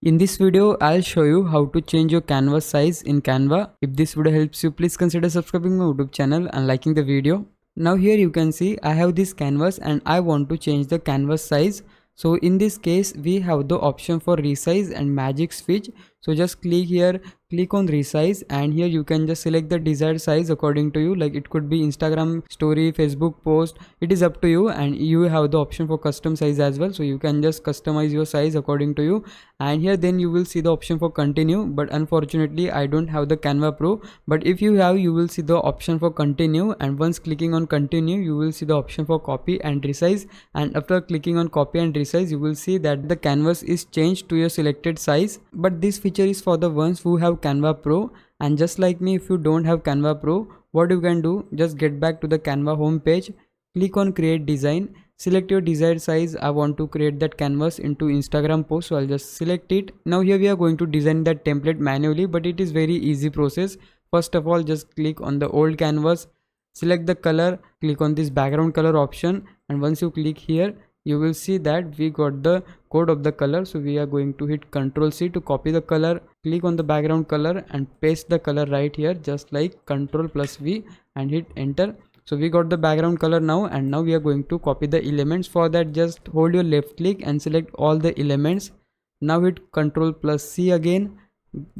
In this video, I'll show you how to change your canvas size in Canva. If this video helps you, please consider subscribing my YouTube channel and liking the video. Now here you can see I have this canvas and I want to change the canvas size. So in this case, we have the option for resize and magic switch. So just click here, click on resize, and here you can just select the desired size according to you. Like it could be Instagram story, Facebook post, it is up to you. And you have the option for custom size as well. So you can just customize your size according to you. And here then you will see the option for continue, but unfortunately I don't have the Canva Pro. But if you have, you will see the option for continue, and once clicking on continue, you will see the option for copy and resize. And after clicking on copy and resize, you will see that the canvas is changed to your selected size. But this feature is for the ones who have Canva Pro, and just like me, if you don't have Canva Pro, what you can do, just get back to the Canva home page, click on create design, select your desired size. I want to create that canvas into Instagram post, so I'll just select it. Now here we are going to design that template manually, but it is very easy process. First of all, just click on the old canvas, select the color, click on this background color option, and once you click here, you will see that we got the code of the color. So we are going to hit Ctrl C to copy the color, click on the background color and paste the color right here, just like Ctrl plus V, and hit enter. So we got the background color now, and now we are going to copy the elements. For that, just hold your left click and select all the elements. Now hit Ctrl plus C again,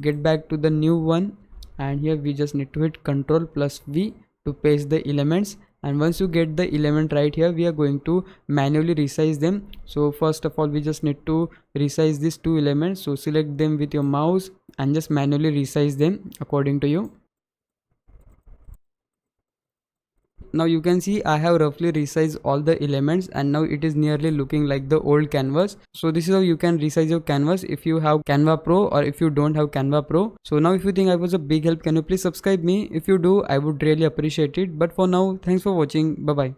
get back to the new one, and here we just need to hit Ctrl plus V to paste the elements. And once you get the element right here, we are going to manually resize them. So first of all, we just need to resize these two elements. So select them with your mouse and just manually resize them according to you. Now you can see I have roughly resized all the elements, and now it is nearly looking like the old canvas. So this is how you can resize your canvas if you have Canva Pro or if you don't have Canva Pro. So now if you think I was a big help, can you please subscribe me? If you do, I would really appreciate it. But for now, thanks for watching. Bye bye.